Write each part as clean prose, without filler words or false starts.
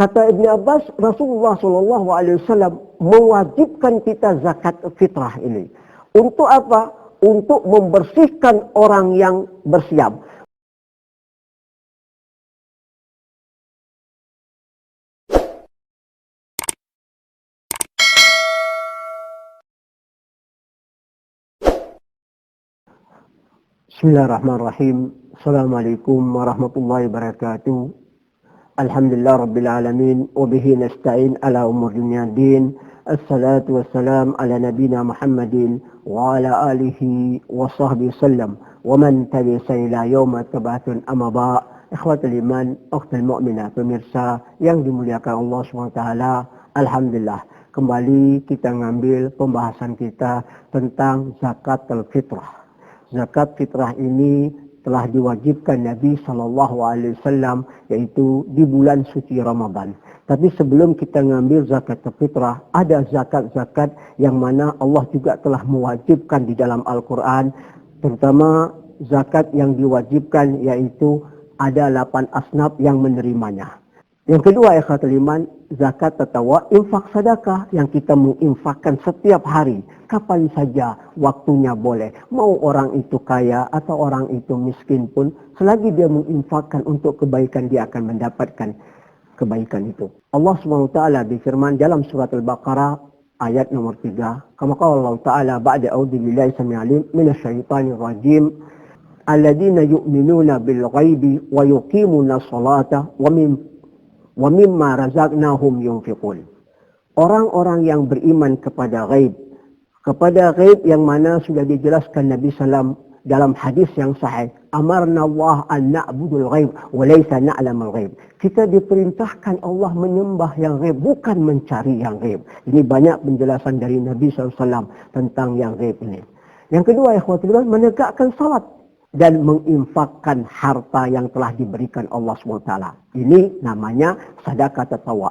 Kata Ibn Abbas, Rasulullah SAW mewajibkan kita zakat fitrah ini. Untuk apa? Untuk membersihkan orang yang bersiam. Bismillahirrahmanirrahim. Assalamualaikum warahmatullahi wabarakatuh. Alhamdulillah Rabbil Alamin. Wabihi nasta'in ala umur dunia din. Assalatu wassalam ala nabina Muhammadin wa ala alihi wa sahbihi sallam. Wa man tabi'sa ila yawma tabathun amaba. Ikhwatul iman, ukhtul mu'minah, pemirsa yang dimuliakan Allah SWT. Alhamdulillah, kembali kita ngambil pembahasan kita tentang zakat al-fitrah. Zakat fitrah ini telah diwajibkan Nabi SAW, yaitu di bulan suci Ramadan. Tapi sebelum kita ngambil zakat fitrah, ada zakat-zakat yang mana Allah juga telah mewajibkan di dalam Al-Quran. Terutama zakat yang diwajibkan, yaitu ada 8 asnaf yang menerimanya. Yang kedua, ikhwatul iman, zakat tatawa, infak sedekah yang kita menginfakkan setiap hari. Kapan saja waktunya boleh. Mau orang itu kaya atau orang itu miskin pun, selagi dia menginfakkan untuk kebaikan, dia akan mendapatkan kebaikan itu. Allah SWT berfirman dalam surat Al-Baqarah ayat nomor 3. Kama qala Allah Ta'ala ba'da a'udzu billahi samii'il 'aliim minasyaitonir rajim. Alladzina yu'minuna bil ghaibi wa yuqimuna sholata wa mimma razaqnahum yunfiqun. Orang-orang yang beriman kepada ghaib. Kepada ghaib yang mana sudah dijelaskan Nabi SAW dalam hadis yang sahih. Amarna Allah an na'budul ghaib wa laysa na'lamul ghaib. Kita diperintahkan Allah menyembah yang ghaib, bukan mencari yang ghaib. Ini banyak penjelasan dari Nabi SAW tentang yang ghaib ini. Yang kedua, ikhwatul iman, menegakkan salat dan menginfakkan harta yang telah diberikan Allah SWT. Ini namanya sedekah tatawa.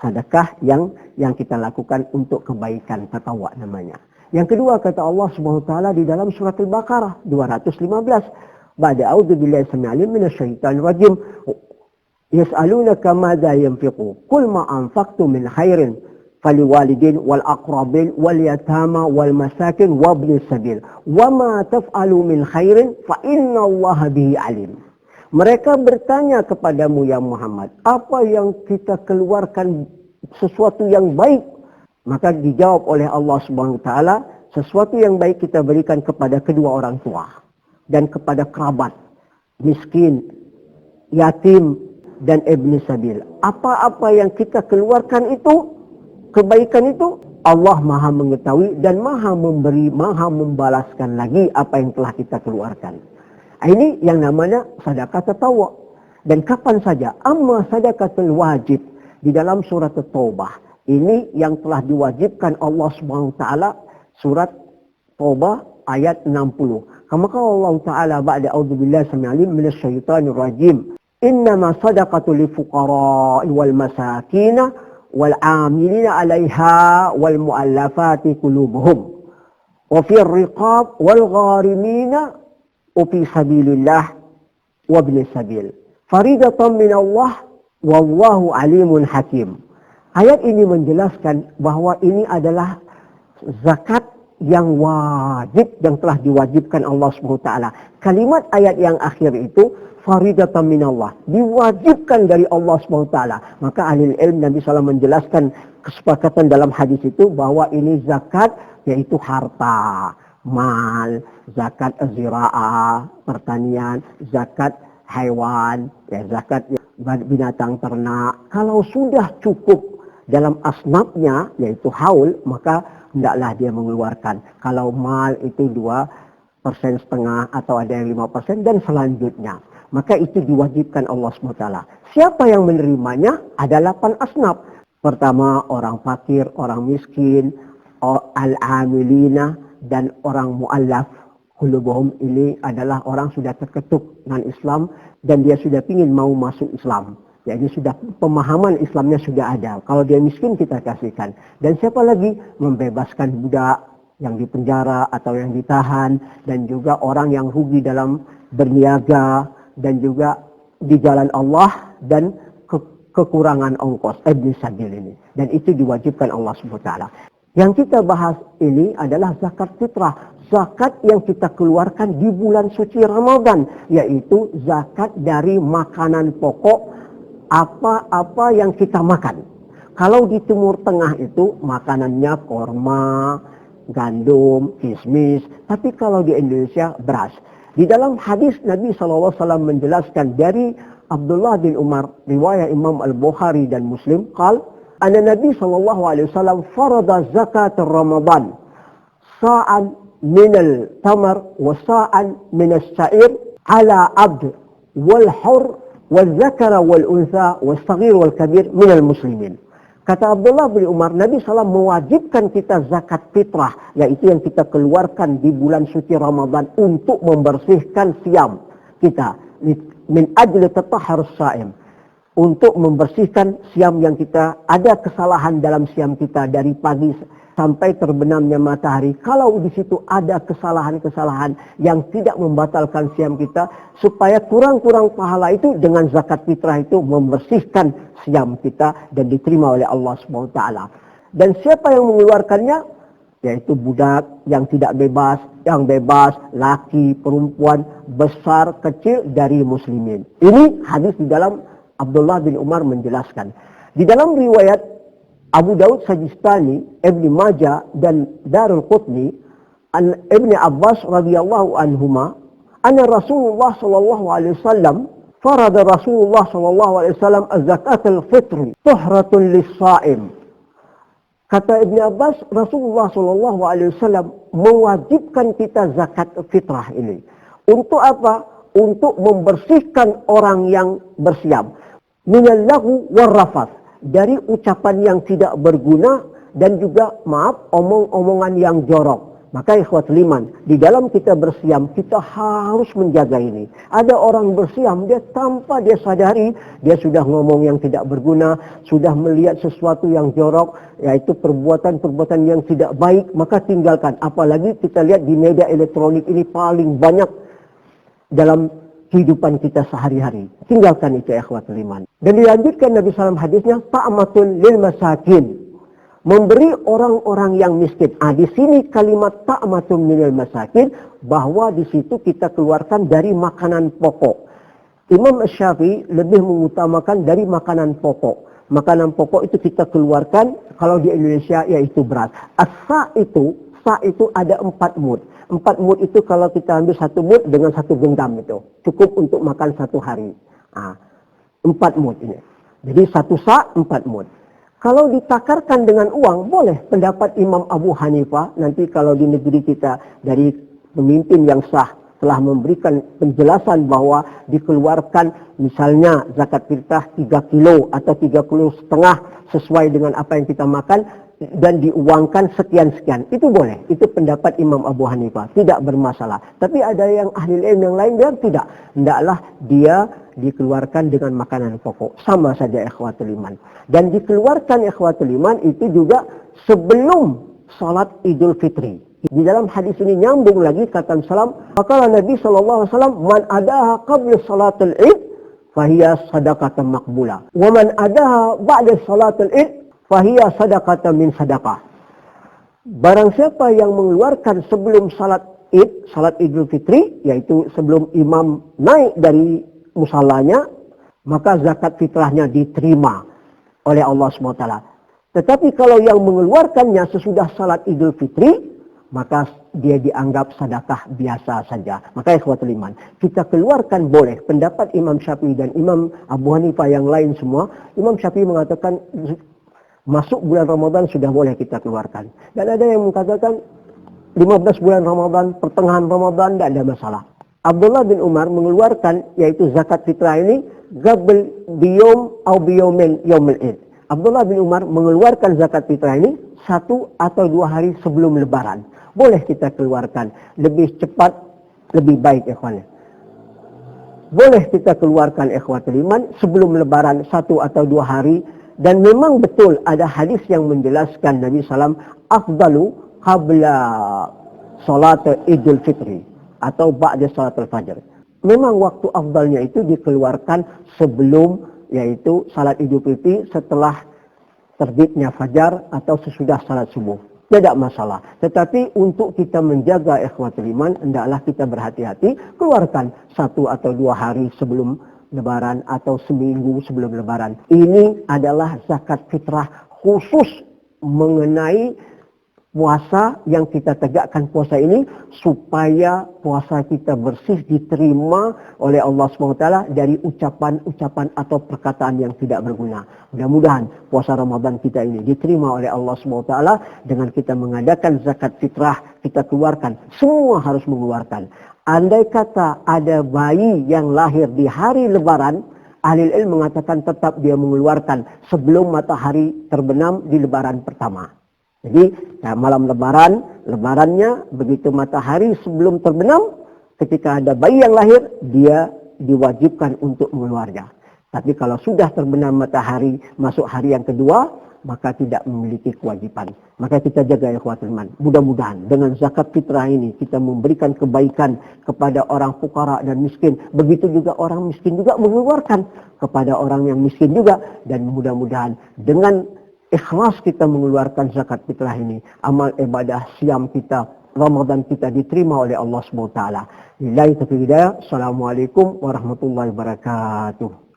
Sedekah yang kita lakukan untuk kebaikan tatawa namanya. Yang kedua, kata Allah SWT di dalam surat Al-Baqarah 215. Ba'da a'udzu billahi samii'il 'aliim minasyaitonir rajim. Yas'alunaka madza yunfiqu. Qul ma anfaqtum min khairin faliwalidin wal aqrabin wal yatama wal masakin wabnis sabil. Wa ma taf'alu min khairin fa innallaha bihi 'alim. Mereka bertanya kepadamu ya Muhammad, apa yang kita keluarkan sesuatu yang baik? Maka dijawab oleh Allah SWT, sesuatu yang baik kita berikan kepada kedua orang tua dan kepada kerabat, miskin, yatim, dan ibn sabil. Apa-apa yang kita keluarkan itu, kebaikan itu, Allah maha mengetahui dan maha memberi, maha membalaskan lagi apa yang telah kita keluarkan. Ini yang namanya sedekah tatawa. Dan kapan saja, amma sedekatul wajib di dalam surat At-Taubah. Ini yang telah diwajibkan Allah SWT, surat Taubah ayat 60. Kama qala Allah Ta'ala ba'da a'udzu billahi samii'il 'aliim minasyaitonir rajim. Innama sadaqatu lil fuqara'i wal masakin wal 'amilina 'alaiha wal mu'allafati qulubuhum wa fir riqab wal gharimina wa fi sabilillah wa ibnis sabil. Faridatan min Allah wallahu 'alimun hakim. Ayat ini menjelaskan bahwa ini adalah zakat yang wajib, yang telah diwajibkan Allah SWT. Kalimat ayat yang akhir itu, faridatan minallah, diwajibkan dari Allah SWT. Maka ahli ilmu Nabi SAW menjelaskan kesepakatan dalam hadis itu bahwa ini zakat, yaitu harta, mal, zakat zira'ah, pertanian, zakat hewan, ya, zakat binatang ternak. Kalau sudah cukup dalam asnafnya, yaitu haul, maka hendaklah dia mengeluarkan. Kalau mal itu 2,5% atau ada yang 5% dan selanjutnya. Maka itu diwajibkan Allah SWT. Siapa yang menerimanya? Ada 8 asnaf. Pertama, orang fakir, orang miskin, al-amilina, dan orang mu'allaf. Qulubuhum, ini adalah orang sudah terketuk dengan Islam dan dia sudah ingin mau masuk Islam. Jadi sudah pemahaman Islamnya sudah ada. Kalau dia miskin kita kasihkan. Dan siapa lagi? Membebaskan budak yang dipenjara atau yang ditahan. Dan juga orang yang rugi dalam berniaga. Dan juga di jalan Allah. Dan kekurangan ongkos ibn sabil ini. Dan itu diwajibkan Allah SWT. Yang kita bahas ini adalah zakat fitrah. Zakat yang kita keluarkan di bulan suci Ramadan. Yaitu zakat dari makanan pokok apa-apa yang kita makan. Kalau di Timur Tengah itu makanannya korma, gandum, kismis. Tapi kalau di Indonesia beras. Di dalam hadis Nabi SAW menjelaskan dari Abdullah bin Umar, riwayat Imam Al-Bukhari dan Muslim, qal, anna Nabi SAW farada zakat Ramadan sa'an min al-tamar wa sa'an min al-sa'ir ala abd wal hur wal zakara wal untha wal saghir wal kabir min al-muslimin. Kata Abdullah bin Umar, Nabi SAW mewajibkan kita zakat fitrah, yaitu yang kita keluarkan di bulan suci Ramadan untuk membersihkan siam kita. Min ajli tatahhar as-saim. Untuk membersihkan siam yang kita, ada kesalahan dalam siam kita dari pagi sampai terbenamnya matahari. Kalau di situ ada kesalahan-kesalahan yang tidak membatalkan siam kita, supaya kurang-kurang pahala itu dengan zakat fitrah itu membersihkan siam kita dan diterima oleh Allah SWT. Dan siapa yang mengeluarkannya? Yaitu budak yang tidak bebas, yang bebas, laki, perempuan, besar, kecil dari muslimin. Ini hadis di dalam Abdullah bin Umar menjelaskan. Di dalam riwayat Abu Daud Sajistani, Ibn Majah dan Darul Qutni, Ibn Abbas radhiyallahu anhuma, anna Rasulullah sallallahu alaihi wasallam farada Rasulullah sallallahu alaihi wasallam az-zakat al-fitri tuhratun lis-sha'im. Kata Ibn Abbas, Rasulullah sallallahu alaihi wasallam mewajibkan kita zakat fitrah ini. Untuk apa? Untuk membersihkan orang yang bersiam. Minal laghu war rafath, dari ucapan yang tidak berguna dan juga omong-omongan yang jorok. Maka ikhwatul iman, di dalam kita bersiam, kita harus menjaga ini. Ada orang bersiam, dia tanpa dia sadari, dia sudah ngomong yang tidak berguna, sudah melihat sesuatu yang jorok, yaitu perbuatan-perbuatan yang tidak baik, maka tinggalkan. Apalagi kita lihat di media elektronik ini paling banyak dalam kehidupan kita sehari-hari. Tinggalkan itu ikhwatul iman. Dan dilanjutkan Nabi SAW hadisnya, ta'matun lil masakin. Memberi orang-orang yang miskin. Di sini kalimat ta'matun minal masakin, bahwa di situ kita keluarkan dari makanan pokok. Imam Syafi'i lebih mengutamakan dari makanan pokok. Makanan pokok itu kita keluarkan, kalau di Indonesia yaitu beras. Sa itu ada 4 mud. 4 mud itu kalau kita ambil 1 mud dengan 1 genggam itu. Cukup untuk makan 1 hari. 4 mud ini. Jadi 1 sa, 4 mud. Kalau ditakarkan dengan uang, boleh. Pendapat Imam Abu Hanifah, nanti kalau di negeri kita dari pemimpin yang sah telah memberikan penjelasan bahwa dikeluarkan misalnya zakat fitrah 3 kilo atau 3 kilo setengah sesuai dengan apa yang kita makan dan diuangkan sekian-sekian. Itu boleh. Itu pendapat Imam Abu Hanifah. Tidak bermasalah. Tapi ada yang ahli ilmu yang lain bilang tidak. Hendaklah dia dikeluarkan dengan makanan pokok. Sama saja ikhwatul iman. Dan dikeluarkan ikhwatul iman itu juga sebelum salat Idul Fitri. Di dalam hadis ini nyambung lagi kata salam. Maka Nabi SAW, man adaha qabla salatul id, fahiya sadaqatan maqbula. Wa man adaha ba'da salatul id, fahiya sadaqatan min sadaqah. Barang siapa yang mengeluarkan sebelum salat id, salat Idul Fitri, yaitu sebelum imam naik dari musallanya, maka zakat fitrahnya diterima oleh Allah SWT. Tetapi kalau yang mengeluarkannya sesudah salat Idul Fitri, maka dia dianggap sedekah biasa saja. Maka ikhwatul iman, kita keluarkan boleh. Pendapat Imam Syafi'i dan Imam Abu Hanifah yang lain semua, Imam Syafi'i mengatakan masuk bulan Ramadan sudah boleh kita keluarkan. Dan ada yang mengatakan 15 bulan Ramadan, pertengahan Ramadan tidak ada masalah. Abdullah bin Umar mengeluarkan yaitu zakat fitrah ini qabl biyom atau biyomin yomil id. Abdullah bin Umar mengeluarkan zakat fitrah ini 1 atau 2 hari sebelum lebaran. Boleh kita keluarkan. Lebih cepat, lebih baik ikhwan. Boleh kita keluarkan ikhwatul iman sebelum lebaran 1 atau 2 hari. Dan memang betul ada hadis yang menjelaskan Nabi SAW, afdalu qabla salat Idul Fitri atau ba'da salat al-fajr. Memang waktu afdalnya itu dikeluarkan sebelum yaitu salat Idul Fitri setelah terbitnya fajar atau sesudah salat subuh. Tidak masalah. Tetapi untuk kita menjaga ikhwatul iman, hendaklah kita berhati-hati, keluarkan 1 atau 2 hari sebelum Lebaran atau seminggu sebelum Lebaran. Ini adalah zakat fitrah khusus mengenai puasa yang kita tegakkan puasa ini supaya puasa kita bersih diterima oleh Allah SWT dari ucapan-ucapan atau perkataan yang tidak berguna. Mudah-mudahan puasa Ramadan kita ini diterima oleh Allah SWT dengan kita mengadakan zakat fitrah, kita keluarkan. Semua harus mengeluarkan. Andai kata ada bayi yang lahir di hari Lebaran, ahli ilmu mengatakan tetap dia mengeluarkan sebelum matahari terbenam di Lebaran pertama. Jadi malam lebarannya begitu matahari sebelum terbenam, ketika ada bayi yang lahir, dia diwajibkan untuk mengeluarkan. Tapi kalau sudah terbenam matahari masuk hari yang kedua, maka tidak memiliki kewajiban. Maka kita jaga ya ikhwatul iman. Mudah-mudahan dengan zakat fitrah ini kita memberikan kebaikan kepada orang fukara dan miskin. Begitu juga orang miskin juga mengeluarkan kepada orang yang miskin juga. Dan mudah-mudahan dengan ikhlas kita mengeluarkan zakat fitrah ini, amal ibadah siam kita, Ramadan kita diterima oleh Allah SWT. Lillahi taufiq hidayah. Assalamualaikum warahmatullahi wabarakatuh.